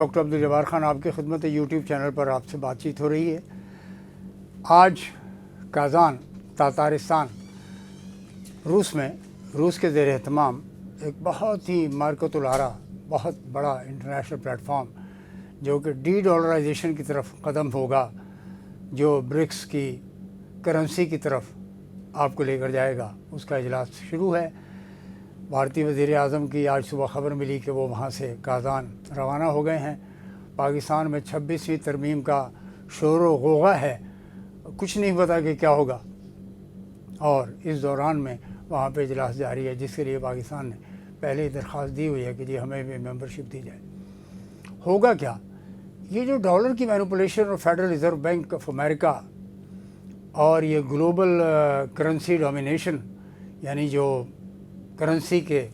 Doctor Abdul Jabbar Khan آپ کی خدمت یوٹیوب چینل پر آپ سے بات چیت ہو رہی ہے۔ آج کازان تاتارستان روس کے زیر اہتمام ایک بہت ہی مارکت العرا بہت بڑا انٹرنیشنل پلیٹ فارم جو کہ ڈی ڈالرائزیشن کی طرف قدم ہوگا، جو برکس کی کرنسی کی طرف آپ کو لے کر جائے گا، اس کا اجلاس شروع ہے۔ بھارتی وزیر اعظم کی آج صبح خبر ملی کہ وہ وہاں سے کازان روانہ ہو گئے ہیں۔ پاکستان میں 26ویں ترمیم کا شور و غوغا ہے، کچھ نہیں پتا کہ کیا ہوگا، اور اس دوران میں وہاں پہ اجلاس جاری ہے، جس کے لیے پاکستان نے پہلے ہی درخواست دی ہوئی ہے کہ جی ہمیں بھی ممبرشپ دی جائے۔ ہوگا کیا؟ یہ جو ڈالر کی مینوپولیشن اور federal reserve bank of America اور یہ گلوبل کرنسی ڈومینیشن، یعنی جو کرنسی کے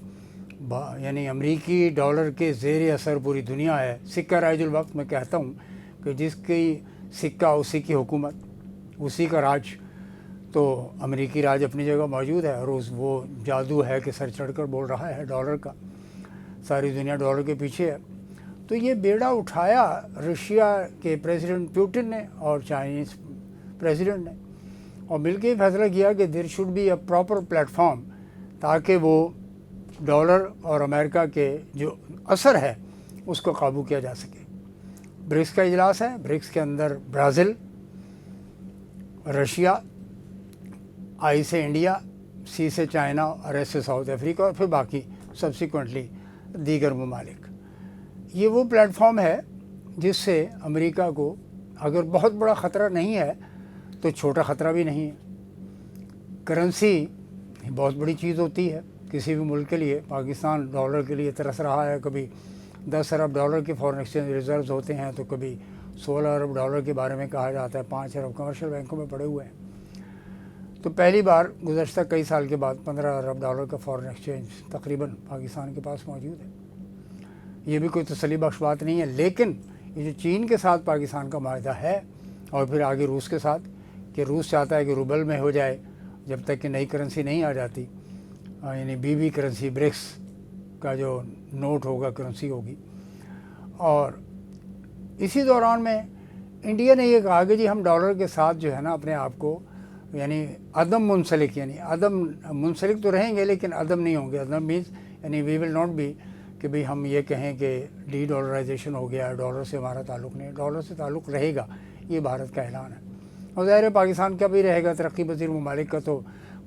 یعنی امریکی ڈالر کے زیر اثر پوری دنیا ہے، سکہ رائج الوقت میں کہتا ہوں کہ جس کی سکہ اسی کی حکومت، اسی کا راج، تو امریکی راج اپنی جگہ موجود ہے، اور وہ جادو ہے کہ سر چڑھ کر بول رہا ہے ڈالر کا، ساری دنیا ڈالر کے پیچھے ہے۔ تو یہ بیڑا اٹھایا رشیا کے پریزیڈنٹ پیوٹن نے اور چائنیز پریزیڈنٹ نے، اور مل کے فیصلہ کیا کہ there should be a proper platform, تاکہ وہ ڈالر اور امریکہ کے جو اثر ہے اس کو قابو کیا جا سکے۔ برکس کا اجلاس ہے، برکس کے اندر برازیل، رشیا، آئی سے انڈیا، سی سے چائنا اور ایس سے ساؤتھ افریقہ، اور پھر باقی سبسیکوینٹلی دیگر ممالک۔ یہ وہ پلیٹ فارم ہے جس سے امریکہ کو اگر بہت بڑا خطرہ نہیں ہے تو چھوٹا خطرہ بھی نہیں ہے۔ کرنسی بہت بڑی چیز ہوتی ہے کسی بھی ملک کے لیے۔ پاکستان ڈالر کے لیے ترس رہا ہے، کبھی 10 ارب ڈالر کے فارن ایکسچینج ریزروز ہوتے ہیں، تو کبھی 16 ارب ڈالر کے بارے میں کہا جاتا ہے، 5 ارب کمرشل بینکوں میں پڑے ہوئے ہیں۔ تو پہلی بار گزشتہ کئی سال کے بعد 15 ارب ڈالر کا فارن ایکسچینج تقریباً پاکستان کے پاس موجود ہے۔ یہ بھی کوئی تسلی بخش بات نہیں ہے، لیکن یہ جو چین کے ساتھ پاکستان کا معاہدہ ہے، اور پھر آگے روس کے ساتھ، کہ روس چاہتا ہے کہ روبل میں ہو جائے جب تک کہ نئی کرنسی نہیں آ جاتی، یعنی بی کرنسی، برکس کا جو نوٹ ہوگا، کرنسی ہوگی۔ اور اسی دوران میں انڈیا نے یہ کہا کہ جی ہم ڈالر کے ساتھ جو ہے نا اپنے آپ کو یعنی عدم منسلک تو رہیں گے، لیکن عدم نہیں ہوں گے۔ عدم مینس یعنی وی ول ناٹ بی کہ بھئی ہم یہ کہیں کہ ڈی ڈالرائزیشن ہو گیا، ڈالر سے ہمارا تعلق نہیں، ڈالر سے تعلق رہے گا، یہ بھارت کا اعلان ہے۔ اور ظاہر ہے پاکستان کا بھی رہے گا، ترقی پذیر ممالک کا تو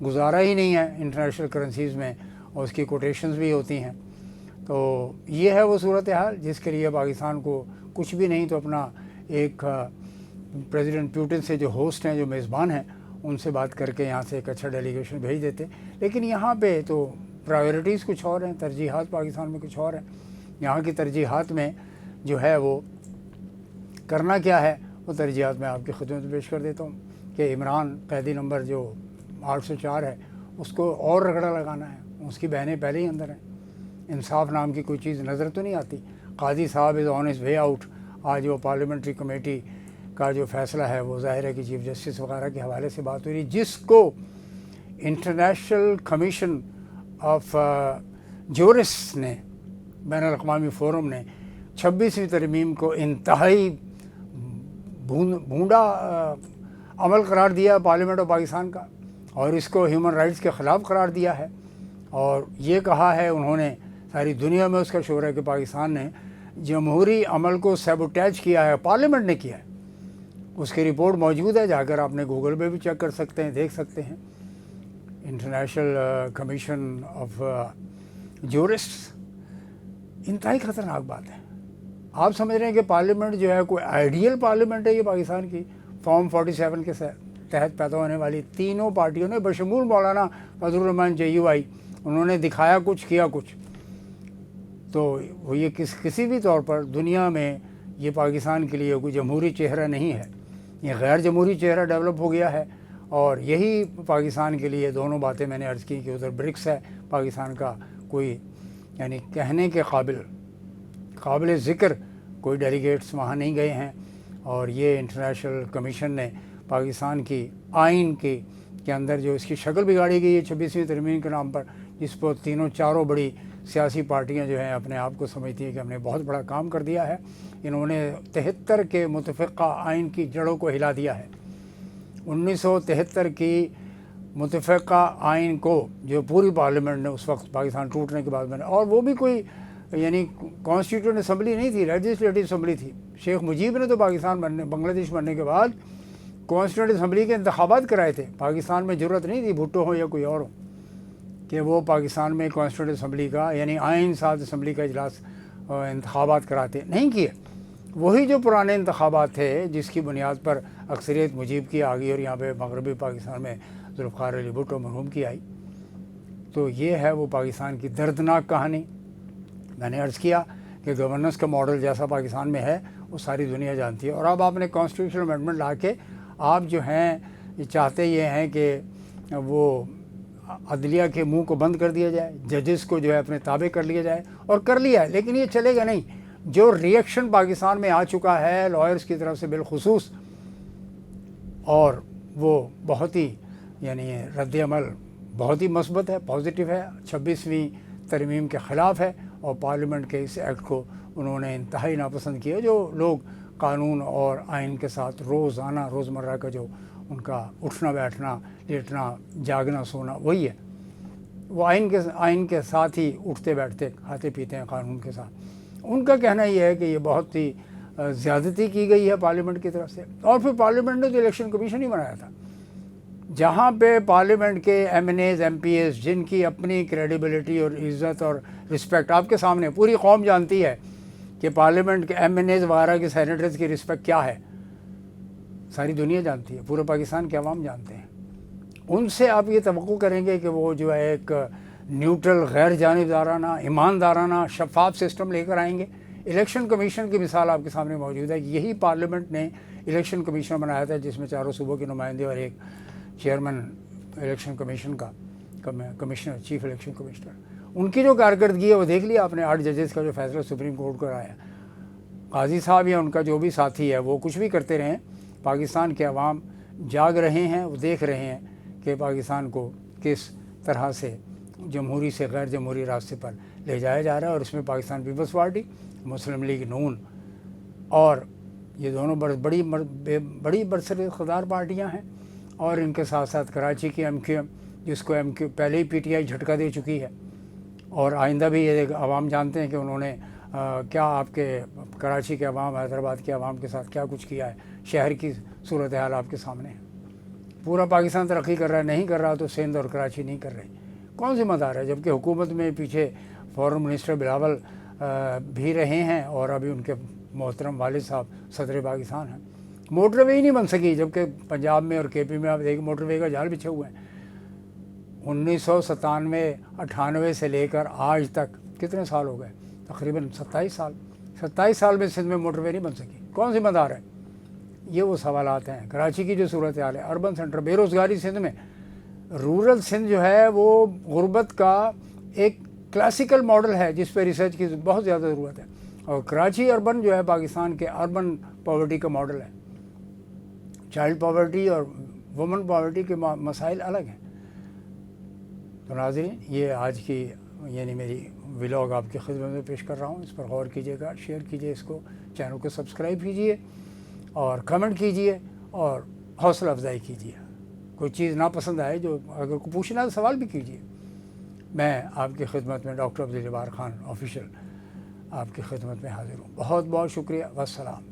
گزارا ہی نہیں ہے انٹرنیشنل کرنسیز میں، اور اس کی کوٹیشنز بھی ہوتی ہیں۔ تو یہ ہے وہ صورتحال جس کے لیے پاکستان کو کچھ بھی نہیں تو اپنا ایک پریزیڈنٹ پیوٹن سے جو ہوسٹ ہیں، جو میزبان ہیں، ان سے بات کر کے یہاں سے ایک اچھا ڈیلیگیشن بھیج دیتے۔ لیکن یہاں پہ تو پرائیورٹیز کچھ اور ہیں، ترجیحات پاکستان میں کچھ اور ہیں۔ یہاں کی ترجیحات میں جو ہے وہ کرنا کیا ہے، وہ ترجیحات میں آپ کی خدمت میں پیش کر دیتا ہوں کہ عمران قیدی نمبر جو 804 ہے اس کو اور رگڑا لگانا ہے، اس کی بہنیں پہلے ہی اندر ہیں۔ انصاف نام کی کوئی چیز نظر تو نہیں آتی۔ قاضی صاحب از آن ہز وے آؤٹ۔ آج وہ پارلیمنٹری کمیٹی کا جو فیصلہ ہے وہ ظاہر ہے کہ چیف جسٹس وغیرہ کے حوالے سے بات ہو رہی، جس کو انٹرنیشنل کمیشن آف جورسٹس نے، بین الاقوامی فورم نے 26ویں ترمیم کو انتہائی بھونڈا عمل قرار دیا پارلیمنٹ آف پاکستان کا، اور اس کو ہیومن رائٹس کے خلاف قرار دیا ہے، اور یہ کہا ہے انہوں نے، ساری دنیا میں اس کا شور ہے کہ پاکستان نے جمہوری عمل کو سیبوٹیج کیا ہے، پارلیمنٹ نے کیا ہے۔ اس کی رپورٹ موجود ہے، جا کر آپ نے گوگل پہ بھی چیک کر سکتے ہیں، دیکھ سکتے ہیں۔ انٹرنیشنل کمیشن آف جورسٹس، انتہائی خطرناک بات ہے۔ آپ سمجھ رہے ہیں کہ پارلیمنٹ جو ہے کوئی آئیڈیل پارلیمنٹ ہے یہ پاکستان کی؟ فارم 47 کے تحت پیدا ہونے والی تینوں پارٹیوں نے بشمول مولانا فضل الرحمان JUI، انہوں نے دکھایا کچھ، کیا کچھ۔ تو وہ یہ کسی بھی طور پر دنیا میں یہ پاکستان کے لیے کوئی جمہوری چہرہ نہیں ہے، یہ غیر جمہوری چہرہ ڈیولپ ہو گیا ہے۔ اور یہی پاکستان کے لیے دونوں باتیں میں نے عرض کی کہ ادھر برکس ہے، پاکستان کا کوئی یعنی کہنے کے قابل ذکر کوئی ڈیلیگیٹس وہاں نہیں گئے ہیں، اور یہ انٹرنیشنل کمیشن نے پاکستان کی آئین کے اندر جو اس کی شکل بگاڑی گئی ہے 26ویں ترمیم کے نام پر، جس پر چاروں بڑی سیاسی پارٹیاں جو ہیں اپنے آپ کو سمجھتی ہیں کہ ہم نے بہت بڑا کام کر دیا ہے. انہوں نے 73 کے متفقہ آئین کی جڑوں کو ہلا دیا ہے. 1973 کی متفقہ آئین کو جو پوری پارلیمنٹ نے اس وقت پاکستان ٹوٹنے کے بعد میں، اور وہ بھی کوئی یعنی کانسٹیٹیوشن اسمبلی نہیں تھی، لیجسلیٹو اسمبلی تھی. شیخ مجیب نے تو پاکستان بنگلہ دیش بننے کے بعد کانسٹیٹیوشن اسمبلی کے انتخابات کرائے تھے. پاکستان میں ضرورت نہیں تھی بھٹو ہو یا کوئی اور ہو کہ وہ پاکستان میں کانسٹیٹیوشن اسمبلی کا یعنی آئین ساز اسمبلی کا اجلاس انتخابات کراتے، نہیں کیے. وہی جو پرانے انتخابات تھے جس کی بنیاد پر اکثریت مجیب کی آ گئی اور یہاں پہ مغربی پاکستان میں ذوالفقار علی بھٹو مرحوم کی آئی. تو یہ ہے وہ پاکستان کی دردناک کہانی. میں نے عرض کیا کہ گورننس کا ماڈل جیسا پاکستان میں ہے وہ ساری دنیا جانتی ہے. اور اب آپ نے کانسٹیٹیوشنل امینڈمنٹ لا کے آپ جو ہیں چاہتے یہ ہیں کہ وہ عدلیہ کے منہ کو بند کر دیا جائے، ججز کو جو ہے اپنے تابع کر لیا جائے، اور کر لیا ہے. لیکن یہ چلے گا نہیں. جو ریئیکشن پاکستان میں آ چکا ہے لائرز کی طرف سے بالخصوص، اور وہ بہت ہی یعنی رد عمل بہت ہی مثبت ہے، پازیٹیو ہے، 26ویں ترمیم کے خلاف ہے، اور پارلیمنٹ کے اس ایکٹ کو انہوں نے انتہائی ناپسند کیا. جو لوگ قانون اور آئین کے ساتھ روزمرہ کا جو ان کا اٹھنا بیٹھنا لیٹنا جاگنا سونا وہی ہے، وہ آئین کے ساتھ ہی اٹھتے بیٹھتے کھاتے پیتے ہیں قانون کے ساتھ. ان کا کہنا یہ ہے کہ یہ بہت ہی زیادتی کی گئی ہے پارلیمنٹ کی طرف سے. اور پھر پارلیمنٹ نے تو الیکشن کمیشن ہی بنایا تھا، جہاں پہ پارلیمنٹ کے MNAs MPs جن کی اپنی کریڈیبلٹی اور عزت اور رسپیکٹ آپ کے سامنے پوری قوم جانتی ہے کہ پارلیمنٹ کے ایم این ایز وغیرہ کے سینیٹرز کی رسپیکٹ کیا ہے، ساری دنیا جانتی ہے، پورے پاکستان کے عوام جانتے ہیں. ان سے آپ یہ توقع کریں گے کہ وہ جو ہے ایک نیوٹرل غیر جانبدارانہ ایماندارانہ شفاف سسٹم لے کر آئیں گے؟ الیکشن کمیشن کی مثال آپ کے سامنے موجود ہے. یہی پارلیمنٹ نے الیکشن کمیشن بنایا تھا جس میں 4 صوبوں کے نمائندے اور ایک چیئرمین الیکشن کمیشن کا کمشنر، چیف الیکشن کمشنر. ان کی جو کارکردگی ہے وہ دیکھ لیا آپ نے. 8 ججز کا جو فیصلہ سپریم کورٹ کا آیا، قاضی صاحب یا ان کا جو بھی ساتھی ہے وہ کچھ بھی کرتے رہیں، پاکستان کے عوام جاگ رہے ہیں، وہ دیکھ رہے ہیں کہ پاکستان کو کس طرح سے جمہوری سے غیر جمہوری راستے پر لے جایا جا رہا ہے. اور اس میں پاکستان پیپلز پارٹی، مسلم لیگ نون، اور یہ دونوں بڑی برسر اقتدار پارٹیاں ہیں. اور ان کے ساتھ ساتھ کراچی کی ایم کیو ایم، جس کو ایم کیو پہلے ہی پی ٹی آئی جھٹکا دے چکی ہے، اور آئندہ بھی یہ عوام جانتے ہیں کہ انہوں نے کیا آپ کے کراچی کے عوام، حیدرآباد کے عوام کے ساتھ کیا کچھ کیا ہے. شہر کی صورتحال آپ کے سامنے ہے. پورا پاکستان ترقی کر رہا ہے، نہیں کر رہا تو سندھ اور کراچی نہیں کر رہی. کون ذمہ دار ہے؟ جبکہ حکومت میں پیچھے فارن منسٹر بلاول بھی رہے ہیں، اور ابھی ان کے محترم والد صاحب صدر پاکستان ہیں. موٹر وے ہی نہیں بن سکی، جبکہ پنجاب میں اور کے پی میں آپ دیکھیں موٹر وے کا جال بچھے ہوئے ہیں. 1997-98 سے لے کر آج تک کتنے سال ہو گئے؟ تقریباً 27 سال میں سندھ میں موٹر وے نہیں بن سکی. کون ذمہ دار ہے؟ یہ وہ سوالات ہیں. کراچی کی جو صورتحال ہے، اربن سینٹر، بے روزگاری سندھ میں، رورل سندھ جو ہے وہ غربت کا ایک کلاسیکل ماڈل ہے جس پہ ریسرچ کی بہت زیادہ ضرورت ہے. اور کراچی اربن جو ہے پاکستان کے اربن پاورٹی کا ماڈل ہے. چائلڈ پاورٹی اور وومن پاورٹی کے مسائل الگ ہیں. تو ناظرین، یہ آج کی یعنی میری ولاگ آپ کی خدمت میں پیش کر رہا ہوں. اس پر غور کیجیے گا، شیئر کیجیے، اس کو چینل کو سبسکرائب کیجیے اور کمنٹ کیجیے اور حوصلہ افزائی کیجیے. کوئی چیز ناپسند آئے جو اگر کو پوچھنا ہے سوال بھی کیجیے. میں آپ کی خدمت میں ڈاکٹر عبدالجبار خان آفیشیل آپ کی خدمت میں حاضر ہوں. بہت بہت شکریہ. والسلام.